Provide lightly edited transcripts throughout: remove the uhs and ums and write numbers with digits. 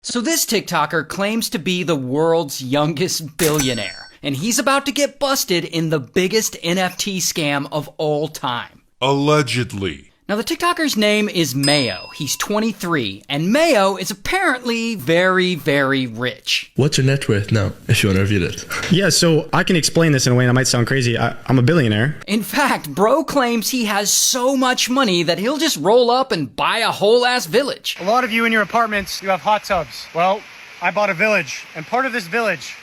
So this TikToker claims to be the world's youngest billionaire, and he's about to get busted in the biggest NFT scam of all time. Allegedly. Now the TikToker's name is Mayo. He's 23, and Mayo is apparently very, very rich. What's your net worth now, if you want to reveal it? Yeah, so I can explain this in a way that might sound crazy. I'm a billionaire. In fact, bro claims he has so much money that he'll just roll up and buy a whole-ass village. A lot of you in your apartments, you have hot tubs. Well, I bought a village, and part of this village,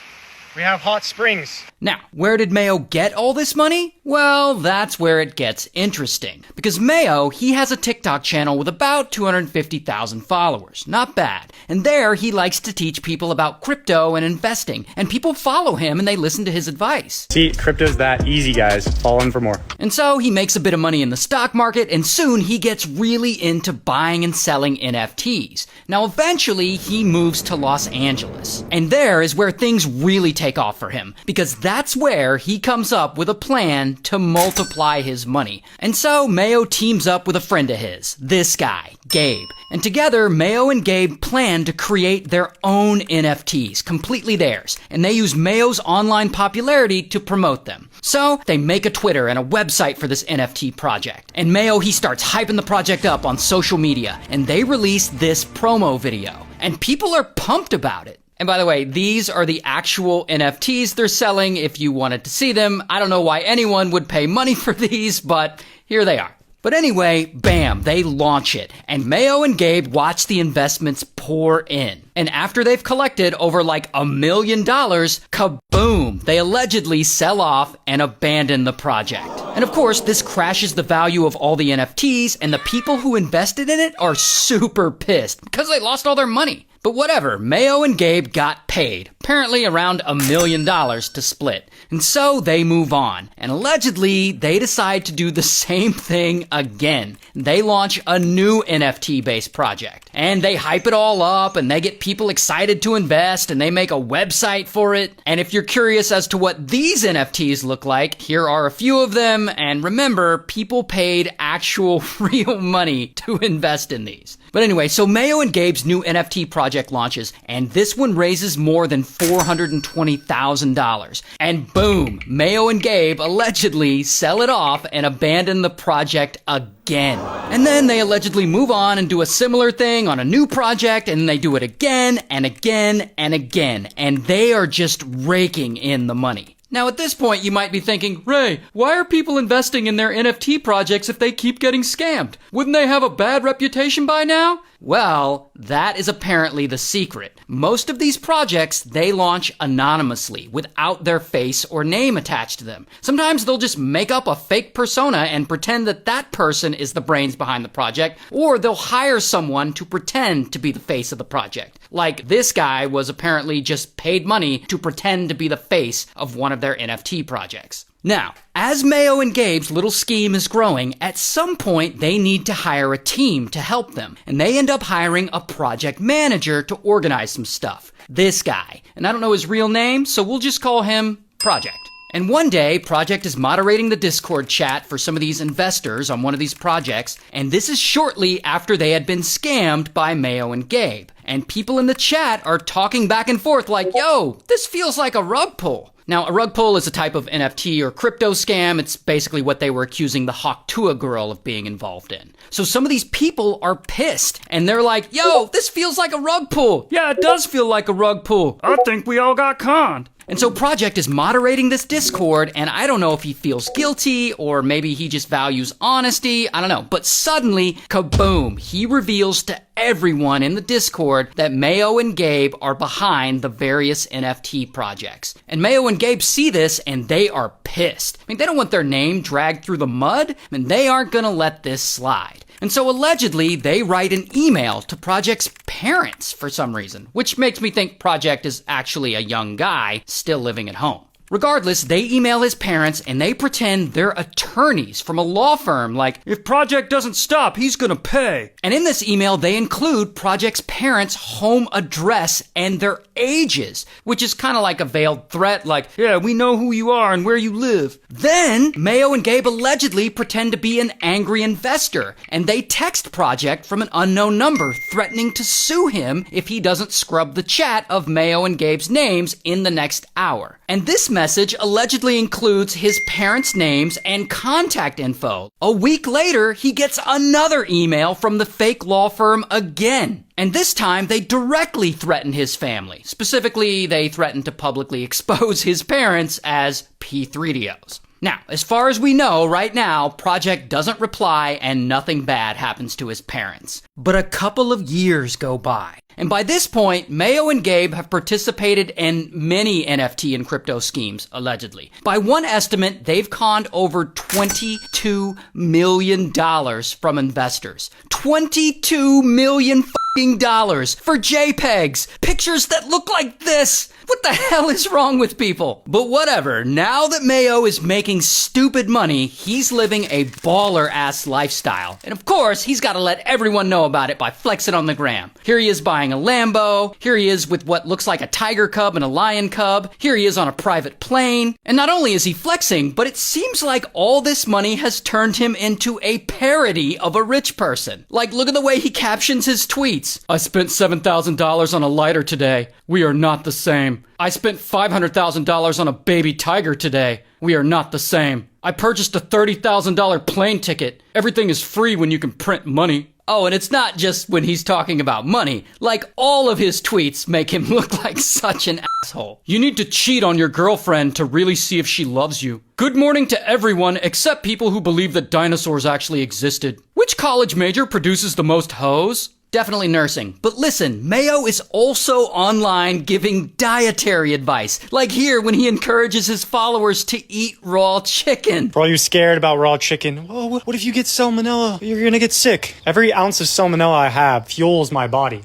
we have hot springs. Now, where did Mayo get all this money? Well, that's where it gets interesting. Because Mayo, he has a TikTok channel with about 250,000 followers. Not bad. And there, he likes to teach people about crypto and investing. And people follow him and they listen to his advice. See, crypto's that easy, guys. Fall in for more. And so, he makes a bit of money in the stock market, and soon he gets really into buying and selling NFTs. Now, eventually, he moves to Los Angeles. And there is where things really take off for him. Because that's where he comes up with a plan to multiply his money. And so Mayo teams up with a friend of his, this guy, Gabe. And together, Mayo and Gabe plan to create their own NFTs, completely theirs. And they use Mayo's online popularity to promote them. So they make a Twitter and a website for this NFT project. And Mayo, he starts hyping the project up on social media. And they release this promo video. And people are pumped about it. And by the way, these are the actual NFTs they're selling if you wanted to see them. I don't know why anyone would pay money for these, but here they are. But anyway, bam, they launch it. And Mayo and Gabe watch the investments pour in. And after they've collected over like $1 million, kaboom, they allegedly sell off and abandon the project. And of course, this crashes the value of all the NFTs, and the people who invested in it are super pissed because they lost all their money. But whatever, Mayo and Gabe got paid, apparently around $1 million to split. And so they move on. And allegedly, they decide to do the same thing again. They launch a new NFT-based project. And they hype it all up, and they get people excited to invest, and they make a website for it. And if you're curious as to what these NFTs look like, here are a few of them. And remember, people paid actual real money to invest in these. But anyway, so Mayo and Gabe's new NFT project launches, and this one raises more than $420,000. And boom, Mayo and Gabe allegedly sell it off and abandon the project again. And then they allegedly move on and do a similar thing on a new project, and they do it again and again and again. And they are just raking in the money. Now at this point you might be thinking, Ray, why are people investing in their NFT projects if they keep getting scammed? Wouldn't they have a bad reputation by now? Well, that is apparently the secret. Most of these projects, they launch anonymously, without their face or name attached to them. Sometimes they'll just make up a fake persona and pretend that that person is the brains behind the project, or they'll hire someone to pretend to be the face of the project. Like this guy was apparently just paid money to pretend to be the face of one of their NFT projects. Now, as Mayo and Gabe's little scheme is growing, at some point they need to hire a team to help them. And they end up hiring a project manager to organize some stuff. This guy. And I don't know his real name, so we'll just call him Project. And one day, Project is moderating the Discord chat for some of these investors on one of these projects, and this is shortly after they had been scammed by Mayo and Gabe. And people in the chat are talking back and forth like, yo, this feels like a rug pull. Now, a rug pull is a type of NFT or crypto scam. It's basically what they were accusing the Hawktua girl of being involved in. So some of these people are pissed, and they're like, yo, this feels like a rug pull. Yeah, it does feel like a rug pull. I think we all got conned. And so Project is moderating this Discord, and I don't know if he feels guilty or maybe he just values honesty. I don't know. But suddenly, kaboom, he reveals to everyone in the Discord that Mayo and Gabe are behind the various NFT projects. And Mayo and Gabe see this, and they are pissed. I mean, they don't want their name dragged through the mud, and they aren't gonna let this slide. And so allegedly, they write an email to Project's parents for some reason, which makes me think Project is actually a young guy still living at home. Regardless, they email his parents and they pretend they're attorneys from a law firm like, if Project doesn't stop, he's gonna pay. And in this email, they include Project's parents' home address and their ages, which is kind of like a veiled threat, like, yeah, we know who you are and where you live. Then, Mayo and Gabe allegedly pretend to be an angry investor, and they text Project from an unknown number, threatening to sue him if he doesn't scrub the chat of Mayo and Gabe's names in the next hour. And this message allegedly includes his parents' names and contact info. A week later, he gets another email from the fake law firm again. And this time, they directly threaten his family. Specifically, they threaten to publicly expose his parents as P3DOs. Now, as far as we know right now, Project doesn't reply and nothing bad happens to his parents. But a couple of years go by. And by this point, Mayo and Gabe have participated in many NFT and crypto schemes, allegedly. By one estimate, they've conned over $22 million from investors. $22 million for JPEGs, pictures that look like this. What the hell is wrong with people? But whatever, now that Mayo is making stupid money, he's living a baller-ass lifestyle. And of course, he's got to let everyone know about it by flexing on the gram. Here he is buying a Lambo. Here he is with what looks like a tiger cub and a lion cub. Here he is on a private plane. And not only is he flexing, but it seems like all this money has turned him into a parody of a rich person. Like, look at the way he captions his tweets. I spent $7,000 on a lighter today. We are not the same. I spent $500,000 on a baby tiger today. We are not the same. I purchased a $30,000 plane ticket. Everything is free when you can print money. Oh, and it's not just when he's talking about money. Like, all of his tweets make him look like such an asshole. You need to cheat on your girlfriend to really see if she loves you. Good morning to everyone except people who believe that dinosaurs actually existed. Which college major produces the most hoes? Definitely nursing. But listen, Mayo is also online giving dietary advice. Like here when he encourages his followers to eat raw chicken. For all you scared about raw chicken, oh, what if you get salmonella? You're gonna get sick. Every ounce of salmonella I have fuels my body.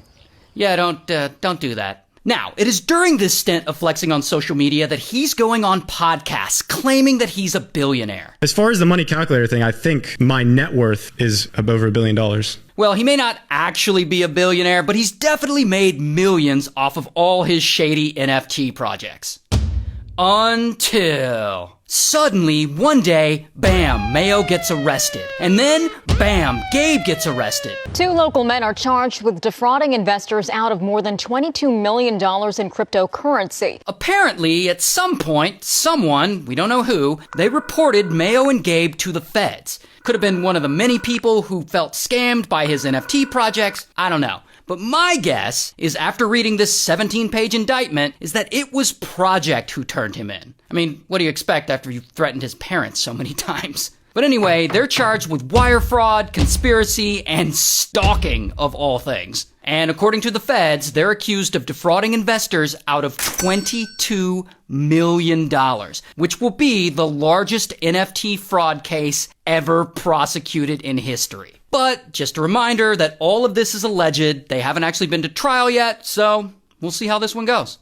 Yeah, don't do that. Now, it is during this stint of flexing on social media that he's going on podcasts claiming that he's a billionaire. As far as the money calculator thing, I think my net worth is over $1 billion. Well, he may not actually be a billionaire, but he's definitely made millions off of all his shady NFT projects. Until suddenly, one day, bam, Mayo gets arrested. And then, bam, Gabe gets arrested. 2 local men are charged with defrauding investors out of more than $22 million in cryptocurrency. Apparently, at some point, someone, we don't know who, they reported Mayo and Gabe to the feds. Could have been one of the many people who felt scammed by his NFT projects. I don't know. But my guess is after reading this 17-page indictment is that it was Project who turned him in. I mean, what do you expect after you've threatened his parents so many times? But anyway, they're charged with wire fraud, conspiracy, and stalking of all things. And according to the feds, they're accused of defrauding investors out of $22 million, which will be the largest NFT fraud case ever prosecuted in history. But just a reminder that all of this is alleged. They haven't actually been to trial yet, so we'll see how this one goes.